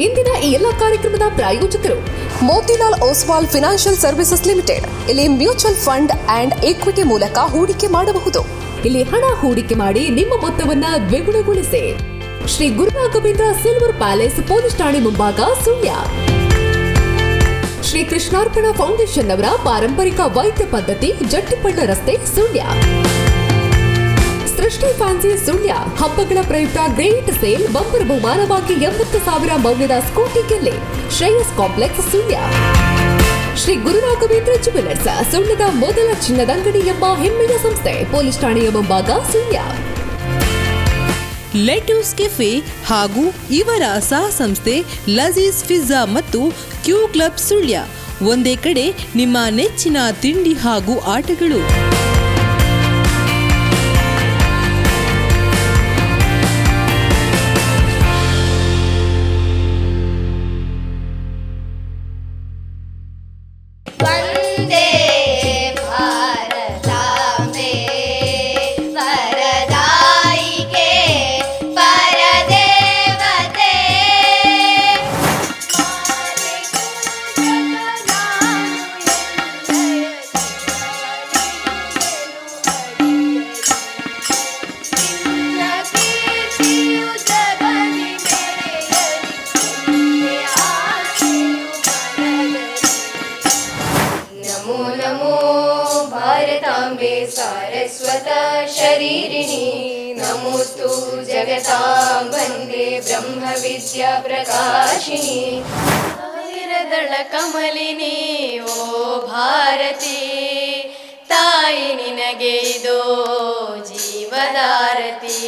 ಇಂದಿನ ಈ ಎಲ್ಲ ಕಾರ್ಯಕ್ರಮದ ಪ್ರಾಯೋಜಕರು Motilal Oswal financial services limited. ಇಲ್ಲಿ ಮ್ಯೂಚುವಲ್ ಫಂಡ್ ಅಂಡ್ ಈಕ್ವಿಟಿ ಮೂಲಕ ಹೂಡಿಕೆ ಮಾಡಬಹುದು. ಇಲ್ಲಿ ಹಣ ಹೂಡಿಕೆ ಮಾಡಿ ನಿಮ್ಮ ಮೊತ್ತವನ್ನ ದ್ವಿಗುಣಗೊಳಿಸಿ. Shri Guru Raghavendra silver palace, police ಠಾಣೆ ಮುಂಭಾಗ, ಸುಳ್ಯ. ಶ್ರೀ ಕೃಷ್ಣಾರ್ಪಣ ಫೌಂಡೇಶನ್ ಅವರ ಪಾರಂಪರಿಕ ವೈದ್ಯ ಪದ್ಧತಿ, ಜಟ್ಟಿಪಳ್ಳ ರಸ್ತೆ, ಸುಳ್ಯ. ಸೃಷ್ಟಿ ಫ್ಯಾನ್ಸಿ, ಸುಳ್ಯ. ಹಬ್ಬಗಳ ಪ್ರಯುಕ್ತ ಗ್ರೇಟ್ ಸೇಲ್, ಬಂಪರ್ ಬಹುಮಾನವಾಗಿ 80,000 ಮೌಲ್ಯದ ಸ್ಕೂಟಿ ಗೆಲ್ಲಿ. ಶ್ರೇಯಸ್ ಕಾಂಪ್ಲೆಕ್ಸ್, ಸುಳ್ಯ. ಶ್ರೀ ಗುರುರಾಘವೇಂದ್ರ ಜುವೆಲರ್ಸ್, ಸುಳ್ಯದ ಮೊದಲ ಚಿನ್ನದ ಅಂಗಡಿ ಎಂಬ ಹೆಮ್ಮೆಯ ಸಂಸ್ಥೆ, ಪೊಲೀಸ್ ಠಾಣೆಯ ಮುಂಭಾಗ, ಸುಳ್ಯ. ಲೆಟ್ಯೂಸ್ ಕೆಫೆ ಹಾಗೂ ಇವರ ಸಹ ಸಂಸ್ಥೆ ಲಜೀಜ್ ಪಿಜ್ಜಾ ಮತ್ತು ಕ್ಯೂ ಕ್ಲಬ್, ಸುಳ್ಯ. ಒಂದೇ ಕಡೆ ನಿಮ್ಮ ನೆಚ್ಚಿನ ತಿಂಡಿ ಹಾಗೂ ಆಟಗಳು. सारस्वत शरीरिणी नमोस्तु जगतां वन्दे ब्रह्म विद्या प्रकाशिनी दल कमलिनी ओ भारती ताಯಿ ನಿನಗೆ ಇದೋ ಜೀವದಾರತಿ.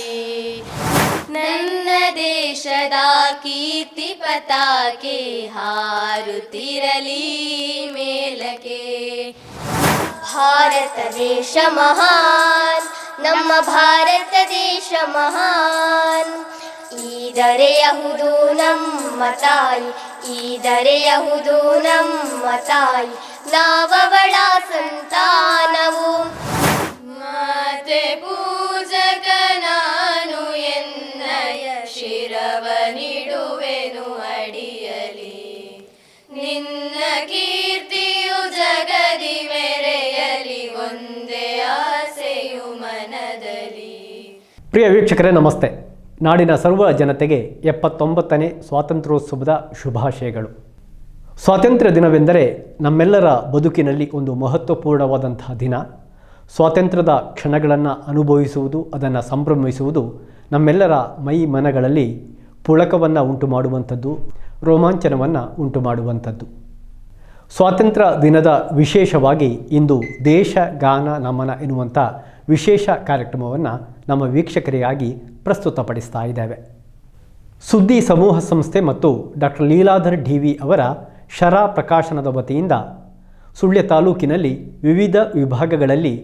ನನ್ನ ದೇಶದ ಕೀರ್ತಿ ಪತಾಕೆ ಹಾರುತ್ತಿರಲಿ ಮೇಲಕ್ಕೆ. ಭಾರತ ದೇಶ ಮಹಾನ್, ನಮ್ಮ ಭಾರತ ದೇಶ ಮಹಾನ್. ಈ ದರೆಯಹುದು ನಮ್ಮ ತಾಯಿ, ಈ ದರೆಯಹುದು ನಮ್ಮ ತಾಯಿ. ನಾವವಳ ಸಂತಾನವು. ಮಾತೆ ಪೂಜಕ ನಾನು ಎನ್ನಯ ಶಿರವ ನೀಡುವೆನು ಅಡಿಯಲಿ. ನಿನ್ನ ಕೀರ್ತಿಯು ಜಗದಿ ಮೆರೆಯಲಿ, ಒಂದೇ ಆಸೆಯು ಮನದಲ್ಲಿ. ಪ್ರಿಯ ವೀಕ್ಷಕರೇ ನಮಸ್ತೆ. ನಾಡಿನ ಸರ್ವ ಜನತೆಗೆ 79ನೇ ಸ್ವಾತಂತ್ರ್ಯೋತ್ಸವದ ಶುಭಾಶಯಗಳು. ಸ್ವಾತಂತ್ರ್ಯ ದಿನವೆಂದರೆ ನಮ್ಮೆಲ್ಲರ ಬದುಕಿನಲ್ಲಿ ಒಂದು ಮಹತ್ವಪೂರ್ಣವಾದಂತಹ ದಿನ. ಸ್ವಾತಂತ್ರ್ಯದ ಕ್ಷಣಗಳನ್ನು ಅನುಭವಿಸುವುದು, ಅದನ್ನು ಸಂಭ್ರಮಿಸುವುದು ನಮ್ಮೆಲ್ಲರ ಮೈ ಮನಗಳಲ್ಲಿ ಪುಳಕವನ್ನು ಉಂಟು ಮಾಡುವಂಥದ್ದು, ರೋಮಾಂಚನವನ್ನು ಉಂಟು ಮಾಡುವಂಥದ್ದು. ಸ್ವಾತಂತ್ರ್ಯ ದಿನದ ವಿಶೇಷವಾಗಿ ಇಂದು ದೇಶ ಗಾನ ನಮನ ಎನ್ನುವಂಥ ವಿಶೇಷ ಕಾರ್ಯಕ್ರಮವನ್ನು ನಮ್ಮ ವೀಕ್ಷಕರಿಗಾಗಿ ಪ್ರಸ್ತುತಪಡಿಸ್ತಾ ಇದ್ದೇವೆ. ಸುದ್ದಿ ಸಮೂಹ ಸಂಸ್ಥೆ ಮತ್ತು ಡಾಕ್ಟರ್ ಲೀಲಾಧರ್ ಡಿ.ವಿ. ಅವರ ಶರಾ ಪ್ರಕಾಶನದ ವತಿಯಿಂದ ಸುಳ್ಯ ತಾಲೂಕಿನಲ್ಲಿ ವಿವಿಧ ವಿಭಾಗಗಳಲ್ಲಿ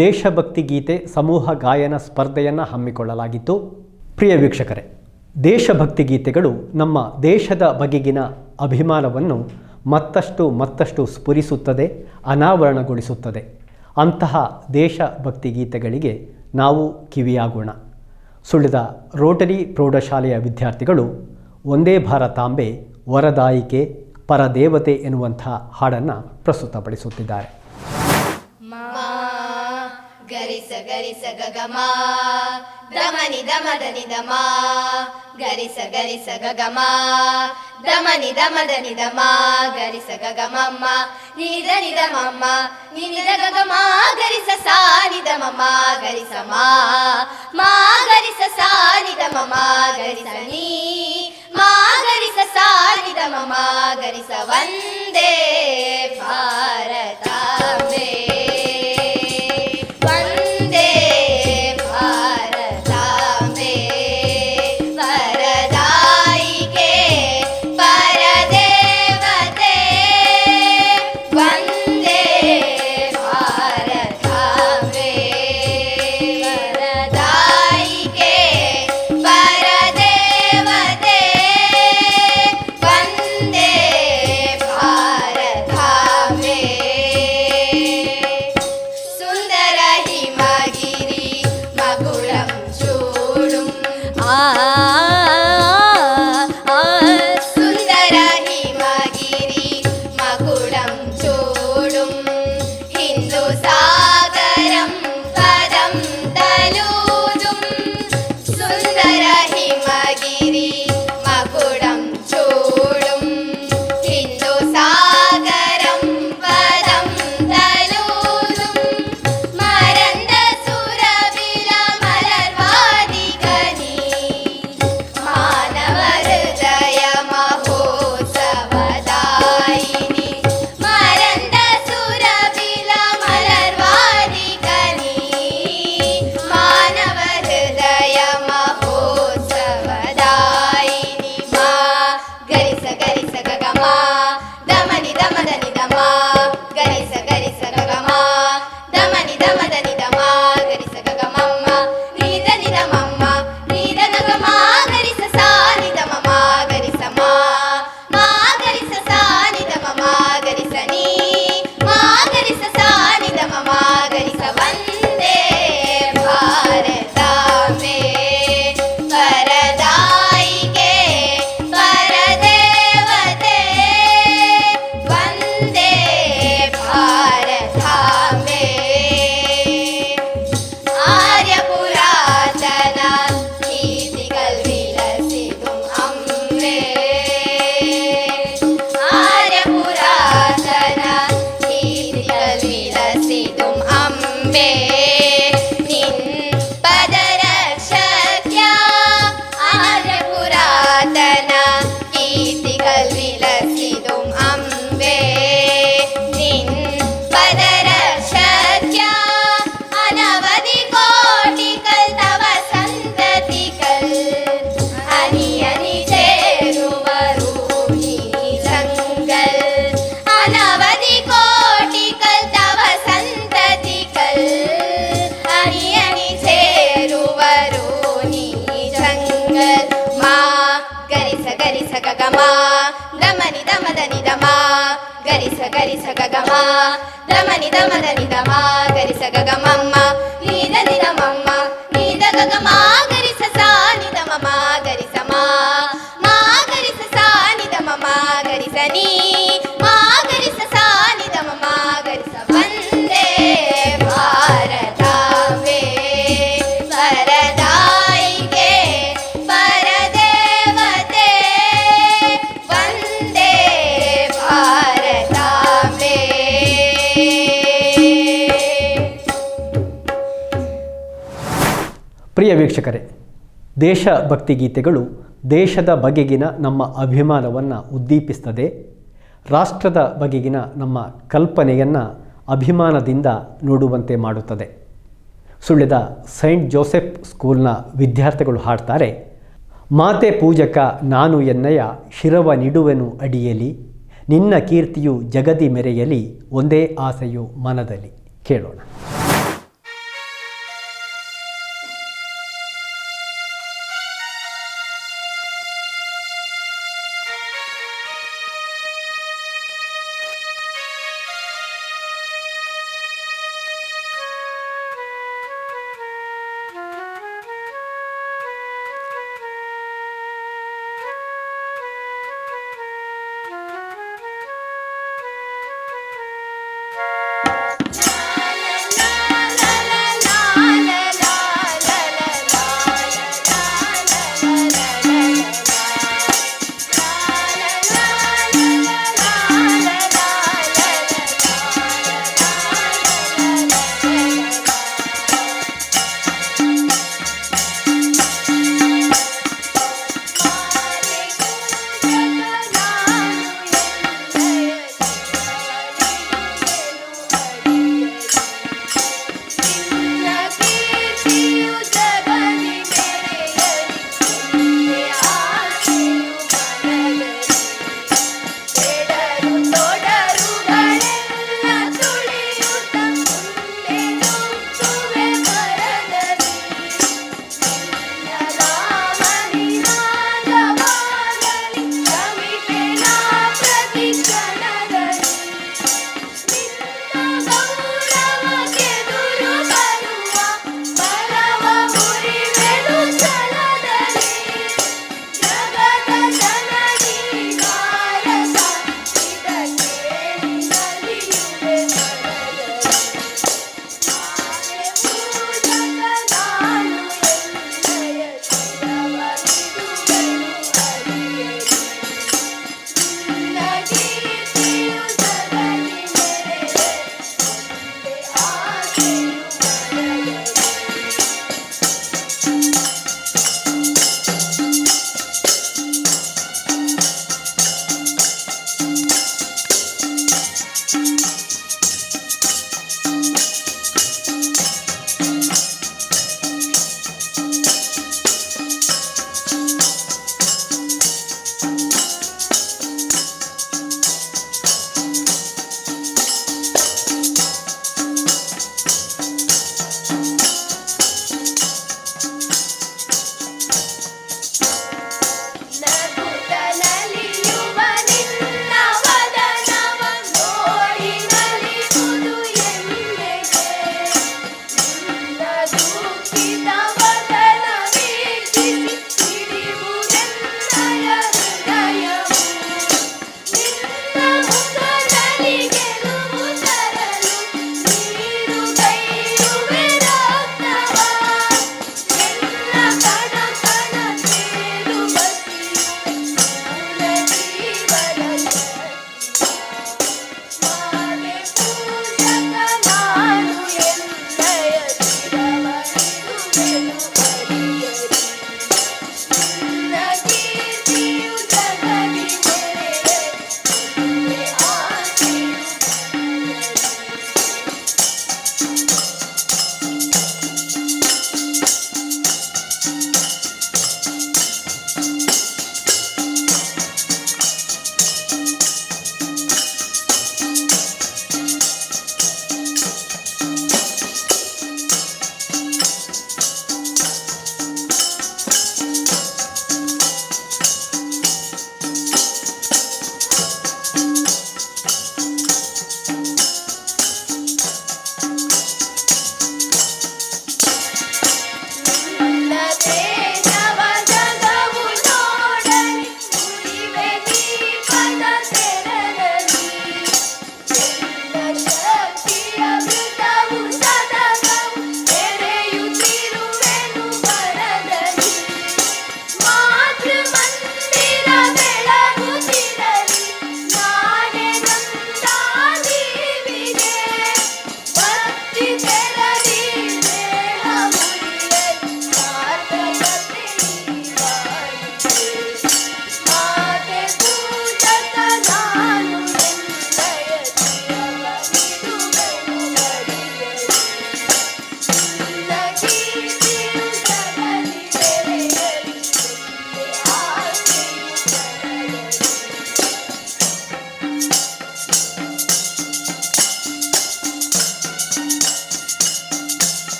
ದೇಶಭಕ್ತಿ ಗೀತೆ ಸಮೂಹ ಗಾಯನ ಸ್ಪರ್ಧೆಯನ್ನು ಹಮ್ಮಿಕೊಳ್ಳಲಾಗಿತ್ತು. ಪ್ರಿಯ ವೀಕ್ಷಕರೇ, ದೇಶಭಕ್ತಿ ಗೀತೆಗಳು ನಮ್ಮ ದೇಶದ ಬಗೆಗಿನ ಅಭಿಮಾನವನ್ನು ಮತ್ತಷ್ಟು ಸ್ಫುರಿಸುತ್ತದೆ, ಅನಾವರಣಗೊಳಿಸುತ್ತದೆ. ಅಂತಹ ದೇಶಭಕ್ತಿ ಗೀತೆಗಳಿಗೆ ನಾವು ಕಿವಿಯಾಗೋಣ. ಸುಳ್ಯದ ರೋಟರಿ ಪ್ರೌಢಶಾಲೆಯ ವಿದ್ಯಾರ್ಥಿಗಳು ಒಂದೇ ಭಾರತಾಂಬೆ ವರದಾಯಿಕೆ ಪರದೇವತೆ ಎನ್ನುವಂಥ ಹಾಡನ್ನು ಪ್ರಸ್ತುತಪಡಿಸುತ್ತಿದ್ದಾರೆ. ಗರಿಸ ಗರಿಸ ಗಗಮಾ ದಮನಿ ದಮದನಿ ದಮಾ, ಗರಿಸ ಗರಿಸ ಗಗಮಾ ದಮನಿ ದಮದನಿ ದಮಾ, ಗರಿಸ ಗಗಮಮ್ಮ ನಿದ ನಿದ ಮಮ್ಮ ನಿದ ಗಗಮ, ಗರಿಸ ಸಾ ನಿದ ಮಮ್ಮ ಗರಿಸ ಮಾ ಗರಿಸ ಸಾ ನಿದ ಮಮ್ಮ ಗರಿಸ ನೀ ಮಾ ಗರಿಸ ಸಾ ನಿದ ಮಮ್ಮ ಗರಿಸ. ವಂದೇ ಭಾರತಾಂಬೆ चूडुं हिन्दुसागरं पदं तलूदुं सुन्दर हिमगिरि मकुडं चूडुं हिन्दुसागरं पदं तलूदुं मरन्द सुरबिल मलर्वादिगनि मानव हृदय महोत्सवदायिनि मरन्द सुरबिल मलर्वादिगनि मानव हृदय महोत्सवदायिनि मा गरिस गरिस गगमा दमनि दमदनि दमा गरिस गरिस गगमा दमनि दमदनि दमा गरिस गगमम्म नीद निदमम्म नीद नगमा गरिस सा निदमम गरिस मा गरिस सा निदमम गरिस नी मा गरिस सा निदमम गरिस वन्दे भारताम्बे वरदायिके वरदेवते वन्दे भारताम्बे आर्यपुरातन कीर्तिकल्विलसितुम् अम्बे आर्यपुरातन कीर्तिकल्विलसितुम् अम्बे निन् पदरक्षत्या आर्यपुरातन कीर्तिकल्विलसितुम् अम्बे निन् पदरक्षत्या अनवधि कोटिकल् तव सन्ततिकल् हनि हनि चेरुवरूणि जङ्गल् अनवधि कोटिकल् तव सन्ततिकल् हनि हनि चेरुवरूणि जङ्गल् मा गरिस गरिस गगमा दमनि दमदनि दमा गरिस गरिस गगमा दमनि दमदनि दमा गरिस गगमम्म नीद निदमम्म नीद गगमा गरिस सा निदमम गरिस मा गरिस सा निदमम गरिस नी मा गरिस सा निदमम गरिस वन्दे भारताम्बे वरदायिके वरदेवते वन्दे भारताम्बे ಪ್ರಿಯ ವೀಕ್ಷಕರೇ, ದೇಶಭಕ್ತಿ ಗೀತೆಗಳು ದೇಶದ ಬಗೆಗಿನ ನಮ್ಮ ಅಭಿಮಾನವನ್ನು ಉದ್ದೀಪಿಸ್ತದೆ. ರಾಷ್ಟ್ರದ ಬಗೆಗಿನ ನಮ್ಮ ಕಲ್ಪನೆಯನ್ನು ಅಭಿಮಾನದಿಂದ ನೋಡುವಂತೆ ಮಾಡುತ್ತದೆ. ಸುಳ್ಯದ ಸೈಂಟ್ ಜೋಸೆಫ್ ಸ್ಕೂಲ್ನ ವಿದ್ಯಾರ್ಥಿಗಳು ಹಾಡ್ತಾರೆ, ಮಾತೆ ಪೂಜಕ ನಾನು ಎನ್ನಯ ಶಿರವ ನಿಡುವೆನು ಅಡಿಯಲಿ, ನಿನ್ನ ಕೀರ್ತಿಯು ಜಗದಿ ಮೆರೆಯಲಿ, ಒಂದೇ ಆಸೆಯು ಮನದಲ್ಲಿ. ಕೇಳೋಣ. la la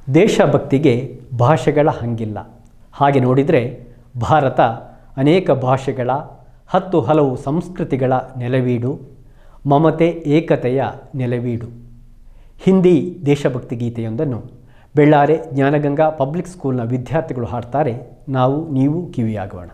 ದೇಶಭಕ್ತಿಗೆ ಭಾಷೆಗಳ ಹಂಗಿಲ್ಲ. ಹಾಗೆ ನೋಡಿದರೆ ಭಾರತ ಅನೇಕ ಭಾಷೆಗಳ 10 ಹಲವು ಸಂಸ್ಕೃತಿಗಳ ನೆಲವೀಡು, ಮಮತೆ ಏಕತೆಯ ನೆಲವೀಡು. ಹಿಂದಿ ದೇಶಭಕ್ತಿ ಗೀತೆಯೊಂದನ್ನು ಬೆಳ್ಳಾರೆ ಜ್ಞಾನಗಂಗಾ ಪಬ್ಲಿಕ್ ಸ್ಕೂಲ್ನ ವಿದ್ಯಾರ್ಥಿಗಳು ಹಾಡ್ತಾರೆ. ನೀವು ಕಿವಿಯಾಗೋಣ.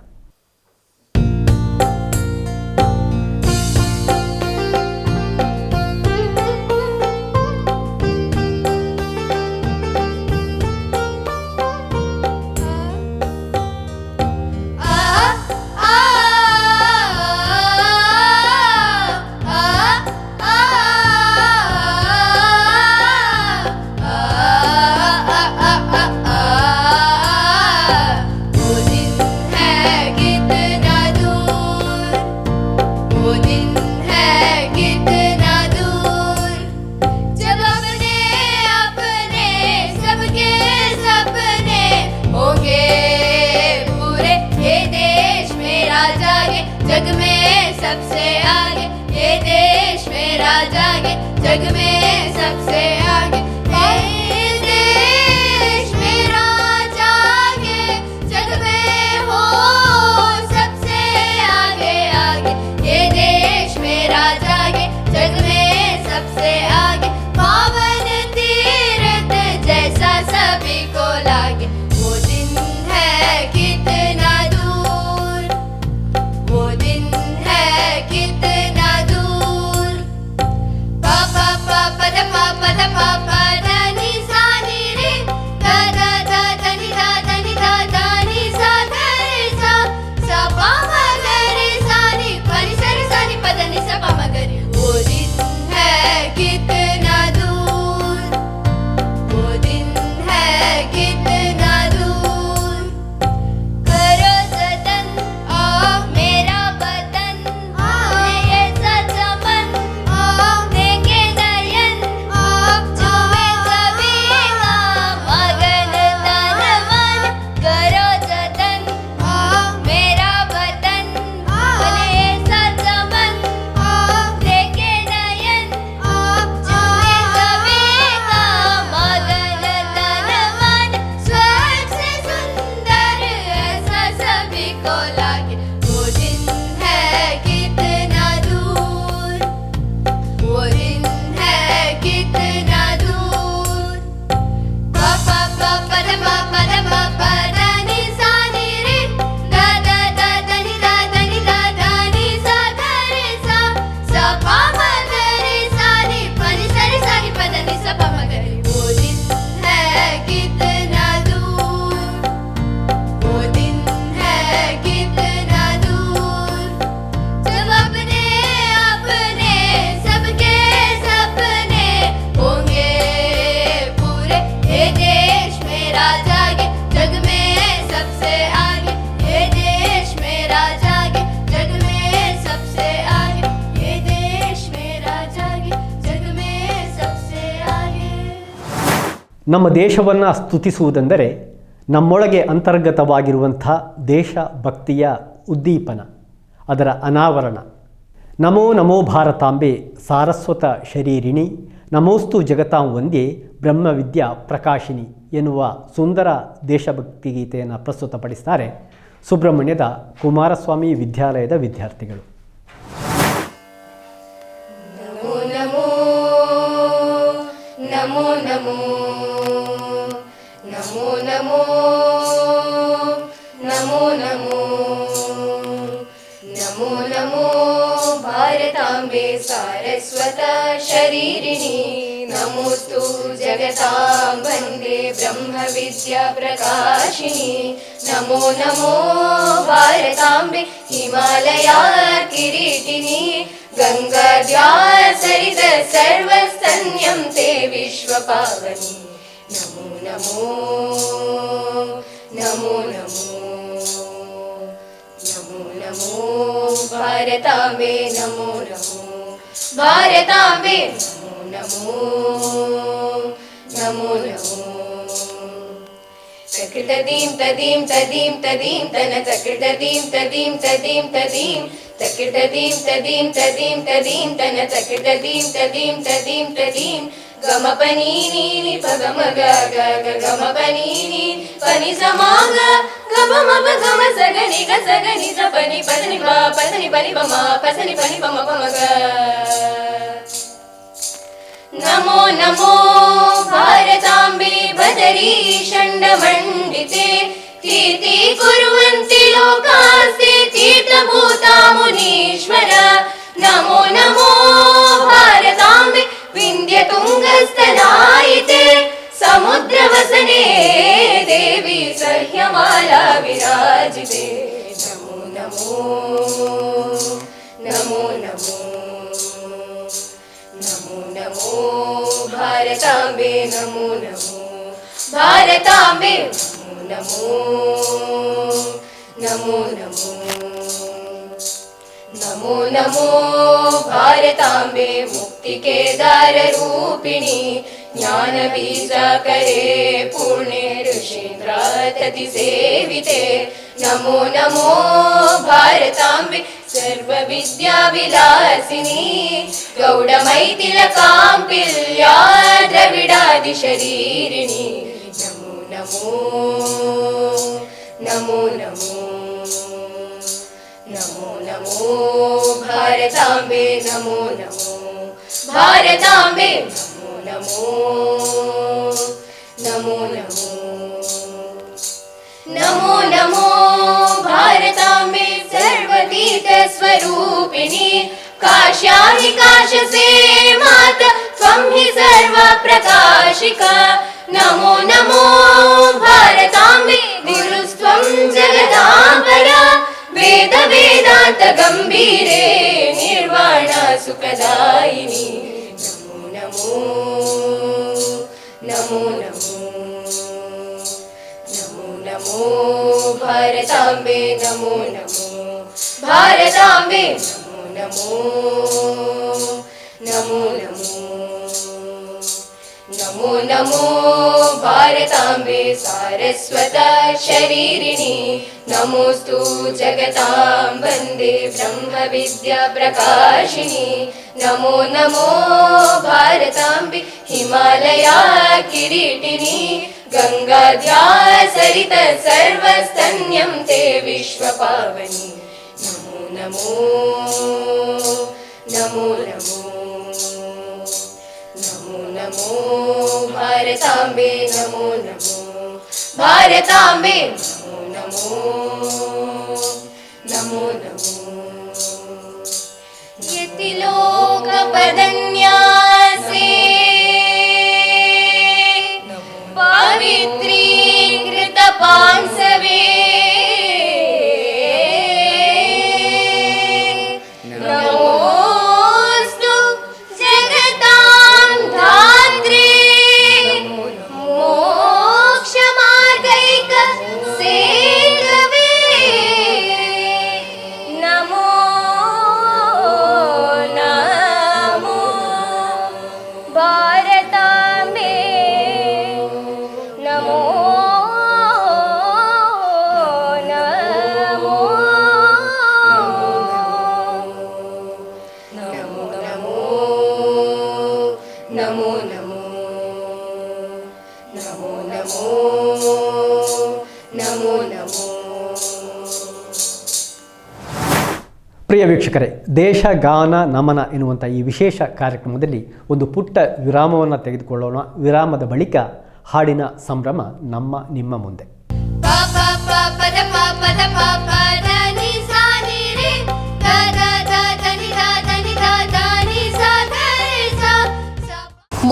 जग में सबसे आगे ये देश मेरा जागे, जग में सबसे आगे ये देश मेरा जागे, जग में हो सबसे आगे आगे ये देश मेरा जागे, जग में सबसे आगे पावन तीर्थ जैसा सभी को लागे। वो दिन है कितना दूर, वो दिन है कितना दूर। पापा पापा द पापा द पापा दा नी सा नी रे दा दा दा दा नी दा दा नी दा दा नी सा गा रे सा पा मा गा रे सा नी पा नी सा रे सा नी पा दा नी सा पा मा गा रे। वो दिन है कितना दूर, वो दिन है कितना दूर। करो जतन मेरा वतन, ये सच मन देखे नयन, जुए सभी का मगन तन मन। करो जतन मेरा वतन, ये सच मन देखे नयन, जुए सभी का मगन तन मन। स्वर्ग से सुंदर ऐसा सभी को लागे। वो दिन है कितना दूर, वो दिन है कितना दूर। पापा पापा द पापा द पापा दा नी सा नी रे दा दा दा दा नी दा दा नी दा दा नी सा गा रे सा पा मा गा रे सा नी पा नी सा रे सा नी पा दा नी सा पा मा गा रे। वो दिन है कितना दूर, वो दिन है कितना दूर। जब अपने अपने सबके सपने होंगे पूरे, ये देश मेरा जागे, जग में सबसे आगे ये देश मेरा जागे, जग में सबसे आगे ये देश मेरा जागे, जग में सबसे आगे। ನಮ್ಮ ದೇಶವನ್ನು ಸ್ತುತಿಸುವುದೆಂದರೆ ನಮ್ಮೊಳಗೆ ಅಂತರ್ಗತವಾಗಿರುವಂಥ ದೇಶಭಕ್ತಿಯ ಉದ್ದೀಪನ, ಅದರ ಅನಾವರಣ. ನಮೋ ನಮೋ ಭಾರತಾಂಬೆ ಸಾರಸ್ವತ ಶರೀರಿಣಿ, ನಮೋಸ್ತು ಜಗತಾಂ ವಂದ್ಯೆ ಬ್ರಹ್ಮವಿದ್ಯಾ ಪ್ರಕಾಶಿನಿ ಎನ್ನುವ ಸುಂದರ ದೇಶಭಕ್ತಿ ಗೀತೆಯನ್ನು ಪ್ರಸ್ತುತಪಡಿಸ್ತಾರೆ ಸುಬ್ರಹ್ಮಣ್ಯದ ಕುಮಾರಸ್ವಾಮಿ ವಿದ್ಯಾಲಯದ ವಿದ್ಯಾರ್ಥಿಗಳು. नमो नमो नमो नमो नमो नमो नमो नमो नमो नमो भारतांबे सारस्वत शरीरिणी, नमोस्तु जगतां वन्दे ब्रह्मविद्या प्रकाशिनी। नमो नमो भारतांबे हिमालया किरीटिनी, गंगाद्या सरित सर्वस्तन्यं ते विश्वपावनी। नमो नमो नमो नमो नमो नमो भारतांबे, नमो नमो भारतांबे, नमो नमो नमो तकृतदीं तदीं तदीं तदीं तन तकृतदीं तदीं तदीं तदीं तकृतदीं तदीं तदीं तदीं तन तकृतदीं तदीं तदीं तदीं ಗಮ ಪನಿ ನೀನಿ ಪಗ ಮಗ ಗ ಗಮ ಪನಿ ನೀ ಪನಿ ಸಮಾಗ ಗಮ ಮಗ ಗಮ ಸಗನಿ ಗ ಸಗನಿ ಸ ಪನಿ ಪಸನಿ ಬ ಪಸನಿ ಪನಿ ಬಮ ಪಸನಿ ಪನಿ ಬಮ ಪಮಗ ನಮೋ ನಮೋ ಭಾರತಾಂಬೆ ಬದರಿ ಷಂಡ ಮಂಡಿತೆ ಕೀರ್ತಿ ಕುರುವಂತೆ ಲೋಕಾಸ್ತೆ ತೀರ್ಥಭೂತಾ ಮುನೀಶ್ವರ ನಮೋ ನಮೋ ಭಾರತಾಂಬೆ ವಿಂಧ್ಯ ತುಂಗಸ್ತನಾಯಿತೆ ಸಮುದ್ರ ವಸನೆ ದೇವಿ ಸಹ್ಯಮಾಲಾ ವಿರಾಜಿತೆ ನಮೋ ನಮೋ ನಮೋ ನಮೋ ನಮೋ ನಮೋ ಭಾರತಾಂಬೆ ನಮೋ ನಮೋ ಭಾರತಾಂಬೆ ನಮೋ ನಮೋ ನಮೋ ನಮೋ ನಮೋ ಭಾರತಾಂಬೆ ಮುಕ್ತಿ ಕೇದಾರ ರೂಪಿಣಿ ಜ್ಞಾನ ಬೀಜ ಕರೆ ಪುಣ್ಯ ಋಷೀಂದ್ರಾತತಿ ಸೇವಿತೆ ನಮೋ ನಮೋ ಭಾರತಾಂಬೆ ಸರ್ವ ವಿದ್ಯಾ ವಿಲಾಸಿನಿ ಗೌಡ ಮೈಥಿಲ ಕಾಂಪಿಲ್ಯಾ ದ್ರವಿಡಾದಿ ಶರೀರಿಣಿ ನಮೋ ನಮೋ ನಮೋ ನಮೋ ನಮೋ ನಮೋ ಭಾರತಾಂಬೆ ನಮೋ ನಮೋ ಭಾರತಾಂಬೆ ನಮೋ ನಮೋ ನಮೋ ನಮೋ ನಮೋ ಭಾರತಾಂಬೆ ಸರ್ವತೀರ್ಥ ಸ್ವರೂಪಿಣಿ ಕಾಶ್ಯಾಹಿ ಕಾಶಸೇ ಮಾತ ತ್ವಂ ಹಿ ಸರ್ವ ಪ್ರಕಾಶಿಕಾ ನಮೋ ನಮೋ ಭಾರತಾಂಬೆ ಗುರುಸ್ತ್ವಂ ಜಗದಾಂಬರ ವೇದ ವೇದಾಂತ ಗಂಭೀರೆ ನಿರ್ವಾಣ ಸುಖದಾಯಿನಿ ನಮೋ ನಮೋ ನಮೋ ನಮೋ ನಮೋ ಭಾರತಾಂಬೆ ನಮೋ ನಮೋ ಭಾರತಾಂಬೆ ನಮೋ ನಮೋ ನಮೋ ನಮೋ ನಮೋ ಭಾರತಾಂಬೆ ಸಾರಸ್ವತ ಶರೀರಿಣಿ ನಮೋಸ್ತು ಜಗತಾಂ ವಂದೇ ಬ್ರಹ್ಮ ವಿದ್ಯಾ ಪ್ರಕಾಶಿನಿ ನಮೋ ನಮೋ ಭಾರತಾಂಬೆ ಹಿಮಾಲಯ ಕಿರೀಟಿನಿ ಗಂಗಾದ್ಯಾ ಸರಿತ ಸರ್ವಸ್ತನ್ಯಂ ತೇ ವಿಶ್ವ ಪಾವನಿ ನಮೋ ನಮೋ ನಮೋ ನಮೋ ನಮೋ ನಮೋ ಭಾರತಾಂಬೆ ನಮೋ ನಮೋ ಭಾರತಾಂಬೆ ನಮೋ ನಮೋ ನಮೋ ಯತಿ ಲೋಕ ಪದನ್ಯಾಸೆ ಪವಿತ್ರೀಕೃತ ಪಾಂಸವೇ ನಮೋಸ್ತು ಜಗತಾಂ ಧಾತ್ರೆ ಮೋಕ್ಷ ಮಾರ್ಗೈಕ ಸೇತವೇ ನಮೋ ನಮೋ ಭಾರತಾಂಬೆ ನಮೋ ನಮೋ ನಮೋ ನಮೋ ನಮೋ ನಮೋ ನಮೋ ನಮೋ ನಮೋ ನಮೋ ಪ್ರಿಯ ವೀಕ್ಷಕರೇ, ದೇಶ ಗಾನ ನಮನ ಎನ್ನುವಂಥ ಈ ವಿಶೇಷ ಕಾರ್ಯಕ್ರಮದಲ್ಲಿ ಒಂದು ಪುಟ್ಟ ವಿರಾಮವನ್ನು ತೆಗೆದುಕೊಳ್ಳೋಣ. ವಿರಾಮದ ಬಳಿಕ ಹಾಡಿನ ಸಂಭ್ರಮ ನಮ್ಮ ನಿಮ್ಮ ಮುಂದೆ. ಪ ಪ ಪ ಪದ ಪ ಪದ ಪ ಪ ದ ನಿ ಸಾ ನಿ ರೆ ದ ದ ದ ದ ನಿ ದ ದ ನಿ ದ ದ ನಿ ಸಾ ಗ ರೆ ಸಾ ಸಾ.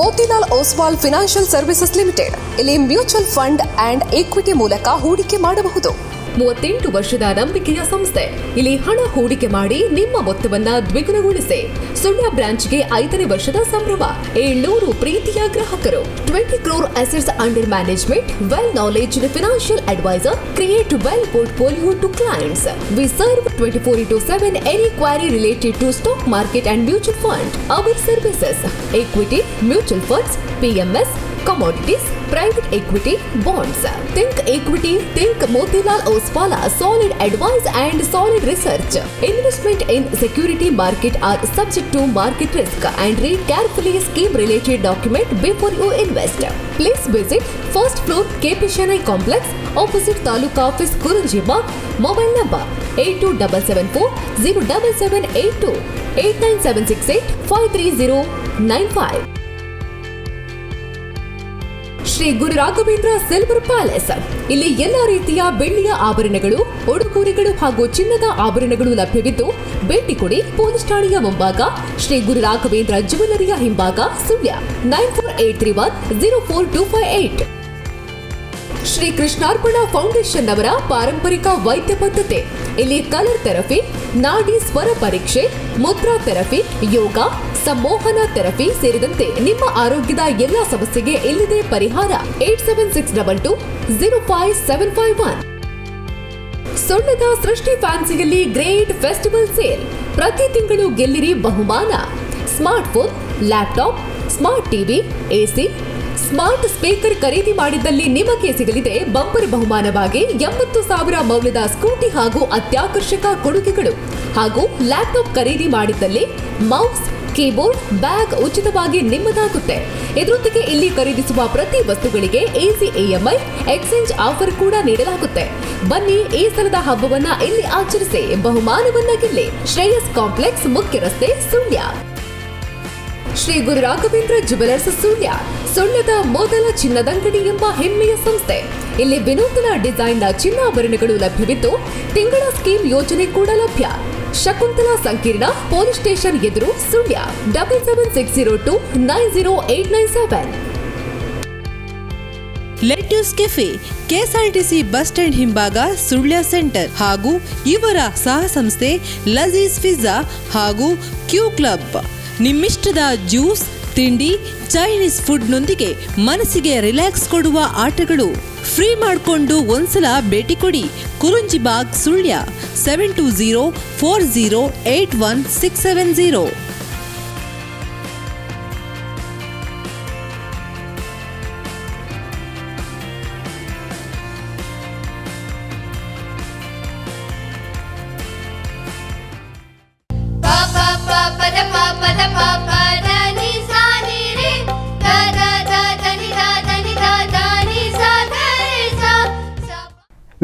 Motilal Oswal financial services limited. ಇಲ್ಲಿ ಮ್ಯೂಚುವಲ್ ಫಂಡ್ ಅಂಡ್ ಈಕ್ವಿಟಿ ಮೂಲಕ ಹೂಡಿಕೆ ಮಾಡಬಹುದು. 38 ವರ್ಷದ ನಂಬಿಕೆಯ ಸಂಸ್ಥೆ. ಇಲ್ಲಿ ಹಣ ಹೂಡಿಕೆ ಮಾಡಿ ನಿಮ್ಮ ಮೊತ್ತವನ್ನ ದ್ವಿಗುಣಗೊಳಿಸಿ. ಸುಳ್ಯ ಬ್ರಾಂಚ್ಗೆ 5ನೇ ವರ್ಷದ ಸಂಭ್ರಮ. 700 ಪ್ರೀತಿಯ ಗ್ರಾಹಕರು. 20 crore assets under management. Well knowledge financial advisor. Create well portfolio to clients. We serve 24/7 any query related to stock market and mutual fund. Our services: equity, mutual funds, PMS, commodities, private equity, bonds. Think equity, think Motilal Oswal. Solid advice and solid research. Investment in security market are subject to market risk and read carefully scheme related document before you invest. Please visit first floor KP Shennai complex opposite Taluka office Kurunjima. Mobile number 8277407782 897685309 Shri Guru Raghavendra silver palace. ಇಲ್ಲಿ ಎಲ್ಲಾ ರೀತಿಯ ಬೆಳ್ಳಿಯ ಆಭರಣಗಳು, ಉಡುಗೊರೆಗಳು ಹಾಗೂ ಚಿನ್ನದ ಆಭರಣಗಳು ಲಭ್ಯವಿದ್ದು ಭೇಟಿ ಕೊಡಿ. ಪೊಲೀಸ್ ಠಾಣೆಯ ಮುಂಭಾಗ ಶ್ರೀ ಗುರು ರಾಘವೇಂದ್ರ ಜ್ಯುವೆಲರಿಯ ಹಿಂಭಾಗ, ಸುಳ್ಯ 9483104258. ಶ್ರೀ ಕೃಷ್ಣಾರ್ಪಣ ಫೌಂಡೇಶನ್ ಅವರ ಪಾರಂಪರಿಕ ವೈದ್ಯ ಪದ್ಧತಿ. ಇಲ್ಲಿ ಕಲರ್ ಥೆರಪಿ, ನಾಡಿ ಸ್ವರ ಪರೀಕ್ಷೆ, ಮುದ್ರಾ ಥೆರಪಿ, ಯೋಗ, ಸಂಮೋಹನ ಥೆರಪಿ ಸೇರಿದಂತೆ ನಿಮ್ಮ ಆರೋಗ್ಯದ ಎಲ್ಲಾ ಸಮಸ್ಯೆಗೆ ಇಲ್ಲಿದೆ ಪರಿಹಾರ. 8762205751. ಸೊಣ್ಣದ ಸೃಷ್ಟಿ ಫ್ಯಾನ್ಸಿಯಲ್ಲಿ ಗ್ರೇಟ್ ಫೆಸ್ಟಿವಲ್ ಸೇಲ್. ಪ್ರತಿ ತಿಂಗಳು ಗೆಲ್ಲಿರಿ ಬಹುಮಾನ. Smartphone, laptop, smart TV, AC, smart speaker ಖರೀದಿ ಮಾಡಿದ್ದಲ್ಲಿ ನಿಮಗೆ ಸಿಗಲಿದೆ ಬಂಪರ್ ಬಹುಮಾನವಾಗಿ 80,000 ಮೌಲ್ಯದ ಸ್ಕೂಟಿ ಹಾಗೂ ಅತ್ಯಾಕರ್ಷಕ ಕೊಡುಗೆಗಳು. ಹಾಗೂ ಲ್ಯಾಪ್ಟಾಪ್ ಖರೀದಿ ಮಾಡಿದ್ದಲ್ಲಿ ಮೌಸ್, ಕೀಬೋರ್ಡ್, ಬ್ಯಾಗ್ ಉಚಿತವಾಗಿ ನಿಮ್ಮದಾಗುತ್ತೆ. ಇದರೊಂದಿಗೆ ಇಲ್ಲಿ ಖರೀದಿಸುವ ಪ್ರತಿ ವಸ್ತುಗಳಿಗೆ ಈಸಿ ಇಎಂಐ ಎಕ್ಸ್ಚೇಂಜ್ ಆಫರ್ ಕೂಡ ನೀಡಲಾಗುತ್ತೆ. ಬನ್ನಿ, ಈ ಸಲದ ಹಬ್ಬವನ್ನ ಇಲ್ಲಿ ಆಚರಿಸಿ, ಬಹುಮಾನವನ್ನ ಗೆಲ್ಲಿ. ಶ್ರೇಯಸ್ ಕಾಂಪ್ಲೆಕ್ಸ್, ಮುಖ್ಯ ರಸ್ತೆ, ಸುಳ್ಯ. ಶ್ರೀ ಗುರು ರಾಘವೇಂದ್ರ ಜ್ಯುವೆಲರ್ಸ್, ಸುಳ್ಯ ಸುಳ್ಯದ ಮೊದಲ ಚಿನ್ನದಂಗಡಿ ಎಂಬ ಹೆಮ್ಮೆಯ ಸಂಸ್ಥೆ. ಇಲ್ಲಿ ವಿನೂತನ ಡಿಸೈನ್ನ ಚಿನ್ನಾಭರಣಗಳು ಲಭ್ಯವಿದ್ದು ತಿಂಗಳ ಸ್ಕೀಮ್ ಯೋಜನೆ ಕೂಡ ಲಭ್ಯ. ಶಕುಂತಲಾ ಸಂಕೀರ್ಣ, ಪೊಲೀಸ್ ಸ್ಟೇಷನ್ ಎದುರು, Sullia 7760290897. Lettuce cafe, KSRTC bus stand ಹಿಂಭಾಗ, ಸುಳ್ಯ ಸೆಂಟರ್. ಹಾಗೂ ಇವರ ಸಹ ಸಂಸ್ಥೆ ಲಜೀಜ್ ಪಿಜ್ಜಾ ಹಾಗೂ ಕ್ಯೂ ಕ್ಲಬ್. ನಿಮ್ಮಿಷ್ಟದ ಜ್ಯೂಸ್, ತಿಂಡಿ, ಚೈನೀಸ್ ಫುಡ್ನೊಂದಿಗೆ ಮನಸ್ಸಿಗೆ ರಿಲ್ಯಾಕ್ಸ್ ಕೊಡುವ ಆಟಗಳು. ಫ್ರೀ ಮಾಡಿಕೊಂಡು ಒಂದ್ಸಲ ಭೇಟಿ ಕೊಡಿ. ಕುರುಂಜಿಬಾಗ್, ಸುಳ್ಯ 7204081670.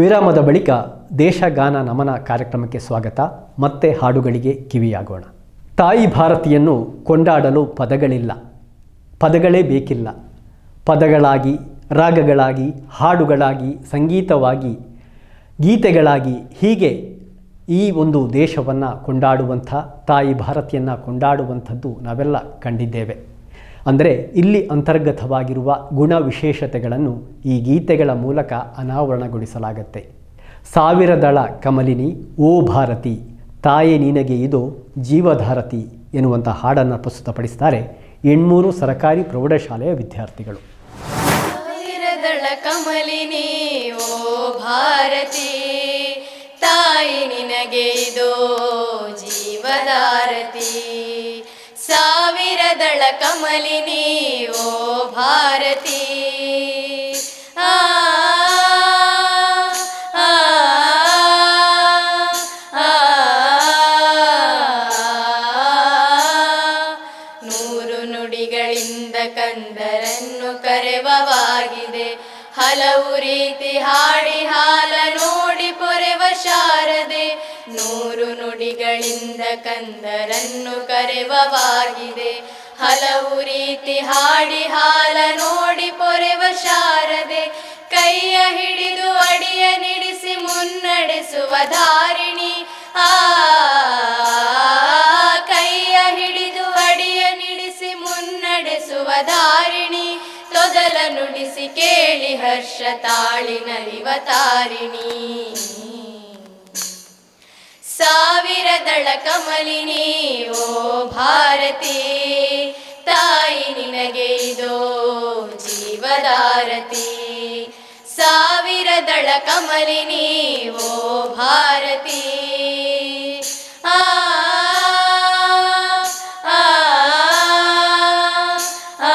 ವಿರಾಮದ ಬಳಿಕ ದೇಶಗಾನ ನಮನ ಕಾರ್ಯಕ್ರಮಕ್ಕೆ ಸ್ವಾಗತ. ಮತ್ತೆ ಹಾಡುಗಳಿಗೆ ಕಿವಿಯಾಗೋಣ. ತಾಯಿ ಭಾರತಿಯನ್ನು ಕೊಂಡಾಡಲು ಪದಗಳಿಲ್ಲ, ಪದಗಳೇ ಬೇಕಿಲ್ಲ. ಪದಗಳಾಗಿ, ರಾಗಗಳಾಗಿ, ಹಾಡುಗಳಾಗಿ, ಸಂಗೀತವಾಗಿ, ಗೀತೆಗಳಾಗಿ, ಹೀಗೆ ಈ ಒಂದು ದೇಶವನ್ನು ಕೊಂಡಾಡುವಂಥ, ತಾಯಿ ಭಾರತಿಯನ್ನು ಕೊಂಡಾಡುವಂಥದ್ದು ನಾವೆಲ್ಲ ಕಂಡಿದ್ದೇವೆ. ಅಂದರೆ ಇಲ್ಲಿ ಅಂತರ್ಗತವಾಗಿರುವ ಗುಣ ವಿಶೇಷತೆಗಳನ್ನು ಈ ಗೀತೆಗಳ ಮೂಲಕ ಅನಾವರಣಗೊಳಿಸಲಾಗತ್ತೆ. ಸಾವಿರದಳ ಕಮಲಿನಿ ಓ ಭಾರತಿ, ತಾಯೇ ನಿನಗೆ ಇದು ಜೀವಧಾರತಿ ಎನ್ನುವಂಥ ಹಾಡನ್ನು ಪ್ರಸ್ತುತಪಡಿಸ್ತಾರೆ 8 ಸರಕಾರಿ ಪ್ರೌಢಶಾಲೆಯ ವಿದ್ಯಾರ್ಥಿಗಳು. ಸಾವಿರದಳ ಕಮಲಿನಿ ಓ ಭಾರತಿ, ತಾಯಿ ನಿನಗೆ ಇದು ಜೀವಧಾರತಿ. ಸಾವಿರದಳ ಕಮಲಿನಿ ಓ ಭಾರತಿ, ಆ ಆ ಆ ನೂರು ನುಡಿಗಳಿಂದ ಕಂದರನ್ನು ಕರೆವವಾಗಿದೆ. ಹಲವು ರೀತಿ ಹಾಡಿ ಹಾಲ ನೋಡಿ ಪೊರೆವ ಶಾರದೆ. ನೂರು ನುಡಿಗಳಿಂದ ಕಂದರನ್ನು ಕರೆವವಾಗಿದೆ. ಹಲವು ರೀತಿ ಹಾಡಿ ಹಾಲ ನೋಡಿ ಪೊರೆವ ಶಾರದೆ. ಕೈಯ ಹಿಡಿದು ಅಡಿಯ ನಿಡಿಸಿ ಮುನ್ನಡೆಸುವ ಧಾರಿಣಿ, ಆ ಕೈಯ ಹಿಡಿದು ಅಡಿಯ ನಿಡಿಸಿ ಮುನ್ನಡೆಸುವ ಧಾರಿಣಿ. ತೊದಲ ನುಡಿಸಿ ಕೇಳಿ ಹರ್ಷ ತಾಳಿ ನಲಿವ ತಾರಿಣಿ. ಸಾವಿರದಳ ಕಮಲಿನಿ ಓ ಭಾರತಿ, ತಾಯಿ ನಿನಗೆ ಇದು ಜೀವಧಾರತಿ. ಸಾವಿರದಳ ಕಮಲಿನಿ ಓ ಭಾರತಿ, ಆ ಆ ಆ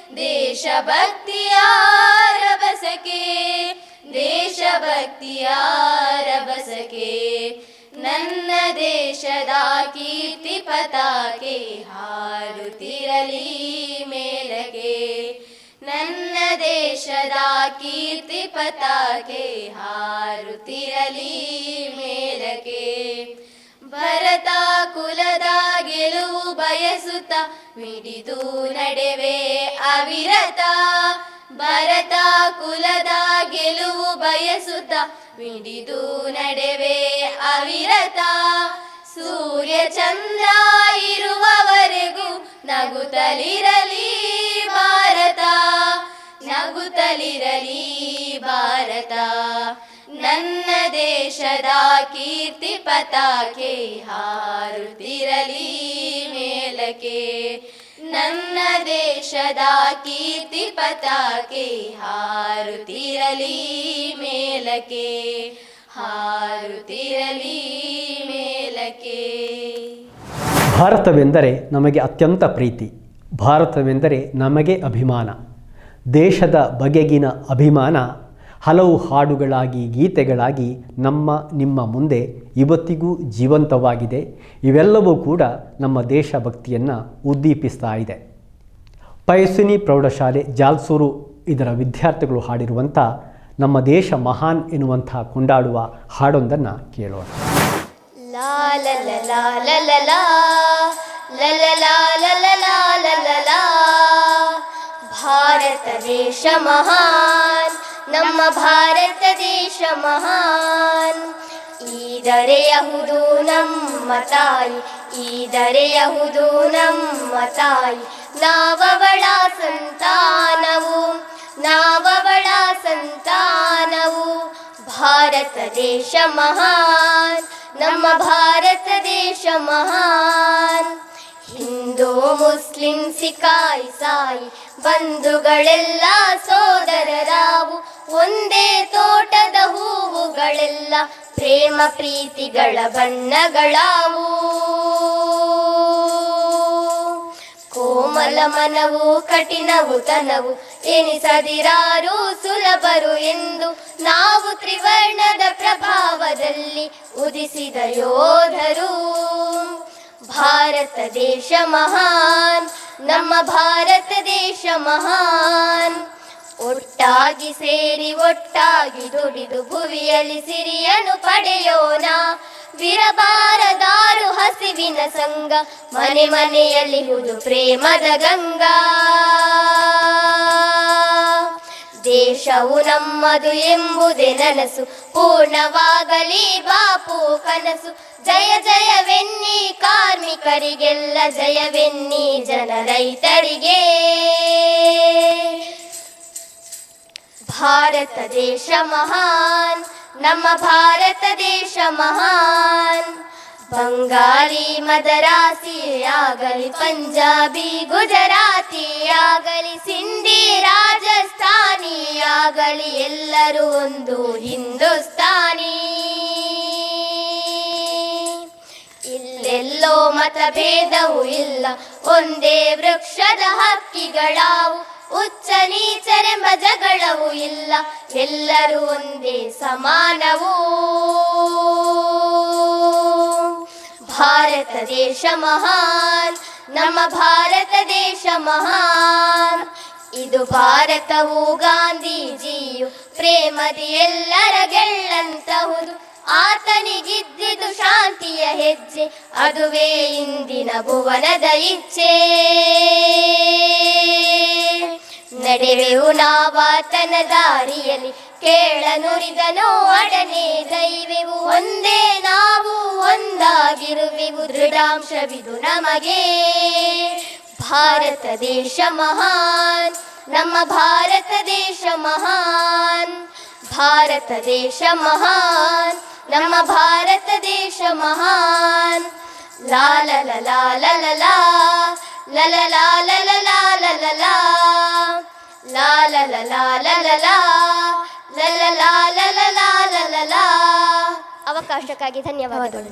ದೇಶಭಕ್ತಿಯ ರಭಸಕ್ಕೆ ದೇಶಭಕ್ತಿಯ ರಭಸಕ್ಕೆ ನನ್ನ ದೇಶದ ಕೀರ್ತಿ ಪತಾಕೆ ಹಾರುತ್ತಿರಲಿ ಮೇಲಕ್ಕೆ ನನ್ನ ದೇಶದ ಕೀರ್ತಿ ಪತಾಕೆ ಹಾರುತ್ತಿರಲಿ ಮೇಲಕ್ಕೆ ಭರತ ಕುಲದ ಗೆಲುವು ಬಯಸುತ್ತ ಮಿಡಿದು ನಡೆವೆ ಅವಿರತ ಭರತ ಕುಲದ ಗೆಲುವು ಬಯಸುತ್ತ ಮಿಡಿದು ನಡೆವೆ ಅವಿರತ ಸೂರ್ಯ ಚಂದ್ರ ಇರುವವರೆಗೂ ನಗುತ್ತಲಿರಲಿ ಭಾರತ ನಗುತ್ತಲಿರಲಿ ಭಾರತ ನನ್ನ ದೇಶದ ಕೀರ್ತಿ ಪತಾಕೆ ಹಾರುತ್ತಿರಲಿ ಮೇಲಕ್ಕೆ ನನ್ನ ದೇಶದ ಕೀರ್ತಿ ಪತಾಕೆ ಹಾರುತ್ತಿರಲಿ ಮೇಲಕ್ಕೆ ಹಾರುತ್ತಿರಲಿ ಮೇಲಕ್ಕೆ. ಭಾರತವೆಂದರೆ ನಮಗೆ ಅತ್ಯಂತ ಪ್ರೀತಿ, ಭಾರತವೆಂದರೆ ನಮಗೆ ಅಭಿಮಾನ. ದೇಶದ ಬಗೆಗಿನ ಅಭಿಮಾನ ಹಲವು ಹಾಡುಗಳಾಗಿ ಗೀತೆಗಳಾಗಿ ನಮ್ಮ ನಿಮ್ಮ ಮುಂದೆ ಇವತ್ತಿಗೂ ಜೀವಂತವಾಗಿದೆ. ಇವೆಲ್ಲವೂ ಕೂಡ ನಮ್ಮ ದೇಶಭಕ್ತಿಯನ್ನು ಉದ್ದೀಪಿಸ್ತಾ ಇದೆ. ಪಯಸ್ವಿನಿ ಪ್ರೌಢಶಾಲೆ ಜಾಲ್ಸೂರು ಇದರ ವಿದ್ಯಾರ್ಥಿಗಳು ಹಾಡಿರುವಂಥ ನಮ್ಮ ದೇಶ ಮಹಾನ್ ಎನ್ನುವಂಥ ಕೊಂಡಾಡುವ ಹಾಡೊಂದನ್ನು ಕೇಳೋಣ. ಲಾ ಲ ಲ ಲಾ ಲ ಲ ಲಾ ಲ ಲ ಲಾ ಲ ಲ ಲಾ ಲ ಲ ಲಾ. ಭಾರತ ದೇಶ ಮಹಾನ್, ನಮ್ಮ ಭಾರತ ದೇಶ ಮಹಾನ್. ಈ ದರೆಯಹುದು ನಮ್ಮ ತಾಯಿ, ಈ ದರೆಯಹುದು ನಮ್ಮ ತಾಯಿ. ನಾವವಳ ಸಂತಾನವು, ನಾವವಳ ಸಂತಾನವು. ಭಾರತ ದೇಶ ಮಹಾನ್, ನಮ್ಮ ಭಾರತ ದೇಶ ಮಹಾನ್. ಹಿಂದೂ ಮುಸ್ಲಿಂ ಸಿಖ್ ಇಸಾಯಿ ಬಂಧುಗಳೆಲ್ಲ ಸೋದರರಾವು. ಒಂದೇ ತೋಟದ ಹೂವುಗಳೆಲ್ಲ ಪ್ರೇಮ ಪ್ರೀತಿಗಳ ಬಣ್ಣಗಳಾವು. ಕೋಮಲ ಮನವು ಕಠಿಣವು ತನವು ಎನಿಸದಿರಾರು ಸುಲಭರು ಎಂದು ನಾವು ತ್ರಿವರ್ಣದ ಪ್ರಭಾವದಲ್ಲಿ ಉದಿಸಿದ ಯೋಧರು. ಭಾರತ ದೇಶ ಮಹಾನ್, ನಮ್ಮ ಭಾರತ ದೇಶ ಮಹಾನ್. ಒಟ್ಟಾಗಿ ಸೇರಿ ಒಟ್ಟಾಗಿ ದುಡಿದು ಭುವಿಯಲ್ಲಿ ಸಿರಿಯನ್ನು ಪಡೆಯೋಣ. ವಿರಬಾರದಾರು ಹಸಿವಿನ ಸಂಗ, ಮನೆ ಮನೆಯಲ್ಲಿ ಹುದು ಪ್ರೇಮದ ಗಂಗಾ. ದೇಶವು ನಮ್ಮದು ಎಂಬುದೇ ನನಸು, ಪೂರ್ಣವಾಗಲಿ ಬಾಪು ಕನಸು. ಜಯ ಜಯವೆನ್ನಿ ಕಾರ್ಮಿಕರಿಗೆಲ್ಲ, ಜಯವೆನ್ನಿ ಜನ ರೈತರಿಗೆ. ಭಾರತ ದೇಶ ಮಹಾನ್, ನಮ್ಮ ಭಾರತ ದೇಶ ಮಹಾನ್. ಬಂಗಾಲಿ ಮದರಾಸಿ ಆಗಲಿ, ಪಂಜಾಬಿ ಗುಜರಾತಿ ಆಗಲಿ, ಸಿಂಧಿ ರಾಜಸ್ಥಾನಿ ಆಗಲಿ, ಎಲ್ಲರೂ ಒಂದು ಹಿಂದೂಸ್ತಾನಿ. ಇಲ್ಲೆಲ್ಲೋ ಮತಭೇದವೂ ಇಲ್ಲ, ಒಂದೇ ವೃಕ್ಷದ ಹಕ್ಕಿಗಳಾವು. ಉಚ್ಚ ನೀಚರೆಂಬ ಜಗಳವೂ ಇಲ್ಲ, ಎಲ್ಲರೂ ಒಂದೇ ಸಮಾನವು. ಭಾರತ ದೇಶ ಮಹಾನ್, ನಮ್ಮ ಭಾರತ ದೇಶ ಮಹಾನ್. ಇದು ಭಾರತವು ಗಾಂಧೀಜಿಯು ಪ್ರೇಮದಿ ಎಲ್ಲರ ಗೆಲ್ಲಂತಹುದು. ಆತನಿಗಿದ್ದಿದು ಶಾಂತಿಯ ಹೆಜ್ಜೆ, ಅದುವೇ ಇಂದಿನ ಭುವನದ ಇಚ್ಛೆ. ನಡೆವೆವು ನಾವಾತನ ದಾರಿಯಲ್ಲಿ, ಕೇಳ ನುರಿದನೋ ಅಡನೆ ದೈವೆವು. ಒಂದೇ ನಾವು ಒಂದಾಗಿರುವೆವು, ದೃಢಾಂಶವಿದು ನಮಗೆ. ಭಾರತ ದೇಶ ಮಹಾನ್, ನಮ್ಮ ಭಾರತ ದೇಶ ಮಹಾನ್. ಭಾರತ ದೇಶ ಮಹಾನ್, ನಮ್ಮ ಭಾರತ ದೇಶ ಮಹಾನ್. ಲಾ ಲ ಲ ಲಾ ಲ ಲ ಲಾ ಲ ಲ ಲಾ ಲ ಲ ಲಾ ಲ ಲ ಲಾ ಲಾ ಲ ಲ ಲಾ ಲ ಲ ಲಾ ಲ ಲ ಲಾ ಲ ಲ ಲಾ ಲ ಲ ಲಾ. ಅವಕಾಶಕ್ಕಾಗಿ ಧನ್ಯವಾದಗಳು.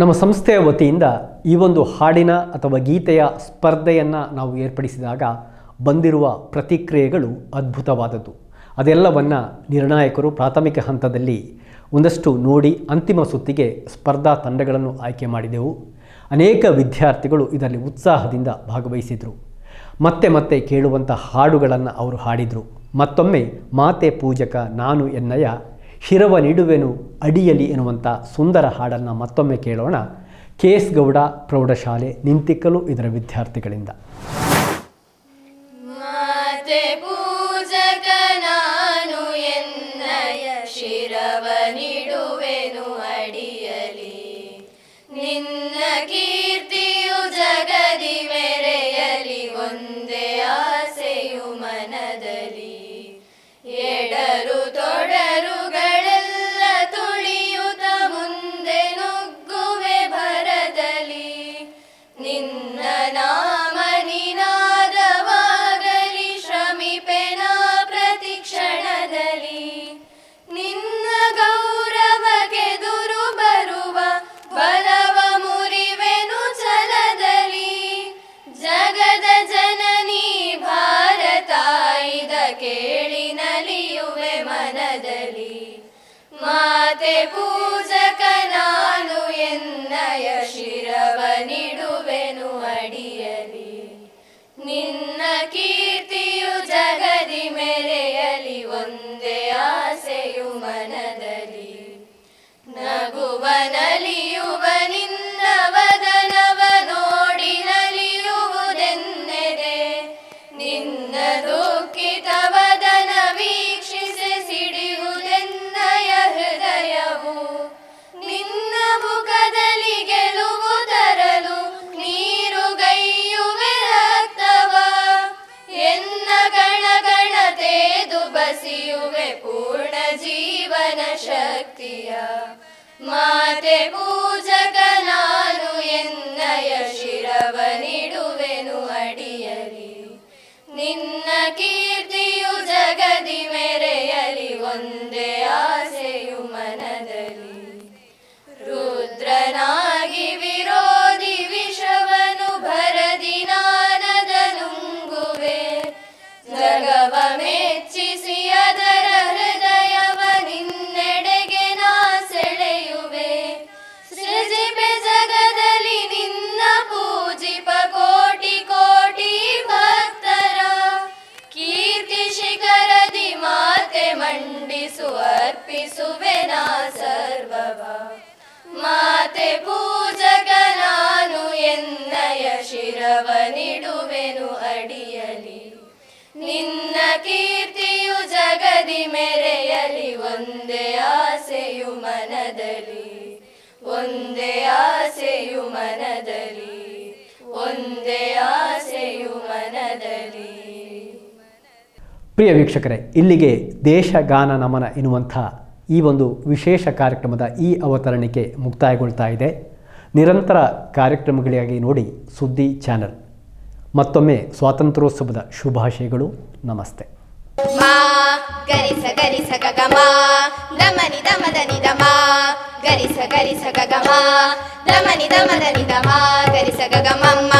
ನಮ್ಮ ಸಂಸ್ಥೆಯ ವತಿಯಿಂದ ಈ ಒಂದು ಹಾಡಿನ ಅಥವಾ ಗೀತೆಯ ಸ್ಪರ್ಧೆಯನ್ನು ನಾವು ಏರ್ಪಡಿಸಿದಾಗ ಬಂದಿರುವ ಪ್ರತಿಕ್ರಿಯೆಗಳು ಅದ್ಭುತವಾದದ್ದು. ಅದೆಲ್ಲವನ್ನು ನಿರ್ಣಾಯಕರು ಪ್ರಾಥಮಿಕ ಹಂತದಲ್ಲಿ ಒಂದಷ್ಟು ನೋಡಿ ಅಂತಿಮ ಸುತ್ತಿಗೆ ಸ್ಪರ್ಧಾ ತಂಡಗಳನ್ನು ಆಯ್ಕೆ ಮಾಡಿದೆವು. ಅನೇಕ ವಿದ್ಯಾರ್ಥಿಗಳು ಇದರಲ್ಲಿ ಉತ್ಸಾಹದಿಂದ ಭಾಗವಹಿಸಿದರು. ಮತ್ತೆ ಮತ್ತೆ ಕೇಳುವಂಥ ಹಾಡುಗಳನ್ನು ಅವರು ಹಾಡಿದರು. ಮತ್ತೊಮ್ಮೆ ಮಾತೆ ಪೂಜಕ ನಾನು ಎನ್ನಯ ಶಿರವ ನೀಡುವೆನು ಅಡಿಯಲಿ ಎನ್ನುವಂಥ ಸುಂದರ ಹಾಡನ್ನು ಮತ್ತೊಮ್ಮೆ ಕೇಳೋಣ. KS ಗೌಡ ಪ್ರೌಢಶಾಲೆ ನಿಂತಿಕಲು ಇದರ ವಿದ್ಯಾರ್ಥಿಗಳಿಂದ. ಮಾತೆ ಪೂಜಕ ನಾನು ಎನ್ನಯ ಶಿರವ ನೀಡುವೆನು ಅಡಿಯಲಿ, ನಿನ್ನ ಕೀರ್ತಿಯು ಜಗದಿ ಮೆರೆಯಲಿ, ಒಂದೇ ಆಸೆಯು ಮನದಲ್ಲಿ, ಎಡರು ತೊಡರುಗಳೆಲ್ಲ ತುಳಿಯುತ್ತ ಮುಂದೆ ನುಗ್ಗುವೆ ಭರದಲ್ಲಿ, ನಿನ್ನ ನಾಮ ನಿನಾದವಾಗಲಿ ಶ್ರಮಿಪೆನ ಪ್ರತಿ ಕ್ಷಣದಲ್ಲಿ, ನಿನ್ನ ಗೌರವಗೆದುರು ಬರುವ ಬಲವ ಮುರಿವೆನು ಛಲದಲ್ಲಿ, ಜಗದ ಜನನಿ ಭಾರತಾಯಿದ ಕೇಳಿ ನಲಿಯುವೆ ಮನದಲ್ಲಿ, ಮಾತೆ ಪೂಜಕ ನಾನು ಎನ್ನಯ ಶಿರವ ನೀಡುವೆನು ಅಡಿಯಲಿ, ನಿನ್ನ ಕೀರ್ತಿಯು ಜಗದಿ ಮೆರೆಯಲಿ, ಒಂದೇ ಆಸೆಯು ಮನದಲ್ಲಿ, ನಗುವ ನಲಿಯುವ ನಿನ್ನ ವದನವ ನೋಡಿ ನಲಿಯುವುದೆನ್ನೆದೆ, ನಿನ್ನ ದುಃಖಿತ ವದನ ವೀಕ್ಷಿಸಿ ಸಿಡಿಯುವುದೆನ್ನಯ ಹೃದಯವು, ನಿನ್ನ ಮುಖದಲ್ಲಿ ಗೆಲುವು ತರಲು ನೀರುಗೈಯುವೆ ರಕ್ತವ, ಎನ್ನ ಕಣ ಕಣ ತೇದು ಬಸಿಯುವೆ ಪೂರ್ಣ ಜೀವನ ಶಕ್ತಿಯ, ಮಾತೆ ಪೂಜಕ ನಾನು ಎನ್ನಯ ಶಿರವ ನೀಡುವೆನು ಅಡಿಯಲಿ, ನಿನ್ನ ಕೀರ್ತಿಯು ಜಗದಿ ಮೆರೆಯಲಿ, ಒಂದೇ ಆಸೆಯು ಮನದಲ್ಲಿ, ರುದ್ರನಾಗಿ ವಿರೋಧಿ ವಿಷವನು ಭರದಿ ನಾನದ ನುಂಗುವೆ, ಜಗವ ಮೆಚ್ಚಿಸಿ ಅದರ ಹೃದಯವ ನಿನ್ನೆಡೆಗೆ ನಾ ಸೆಳೆಯುವೆ, ಸೃಜಿಪೆ ಜಗದಲ್ಲಿ ನಿನ್ನ ಪೂಜಿಪ ಕೋಟಿ ಕೋಟಿ ಭಕ್ತರ, ಕೀರ್ತಿ ಶಿಖರದಿ ಮಾತೆ ಮಂಡಿಸು ಅರ್ಪಿಸುವೆ ನಾ ಸರ್ವವ, ಮಾತೆ ಪೂಜಕ ನಾನು ಎನ್ನಯ ಶಿರವ ನೀಡುವೆನು ಅಡಿಯಲಿ, ನಿನ್ನ ಕೀರ್ತಿಯು ಜಗದಿ ಮೆರೆಯಲಿ, ಒಂದೇ ಆಸೆಯು ಮನದಲ್ಲಿ, ಒಂದೇ ಆಸೆಯು ಮನದಲ್ಲಿ, ಒಂದೇ ಆಸೆಯು ಮನದಲ್ಲಿ. ಪ್ರಿಯ ವೀಕ್ಷಕರೇ, ಇಲ್ಲಿಗೆ ದೇಶಗಾನ ನಮನ ಎನ್ನುವಂಥ ಈ ಒಂದು ವಿಶೇಷ ಕಾರ್ಯಕ್ರಮದ ಈ ಅವತರಣಿಕೆ ಮುಕ್ತಾಯಗೊಳ್ತಾ ಇದೆ. ನಿರಂತರ ಕಾರ್ಯಕ್ರಮಗಳಿಗಾಗಿ ನೋಡಿ ಸುದ್ದಿ ಚಾನಲ್. ಮತ್ತೊಮ್ಮೆ ಸ್ವಾತಂತ್ರ್ಯೋತ್ಸವದ ಶುಭಾಶಯಗಳು. ನಮಸ್ತೆ. ಮಾ ಗರಿಸ ಗರಿಸ ಗಗಮ ದಮನಿ ದಮದನಿ ದಮ ಗರಿಸ ಗರಿಸ ಗಗಮ ದಮನಿ ದಮದನಿ ದಮ ಗರಿಸ ಗಗಮಮ್ಮ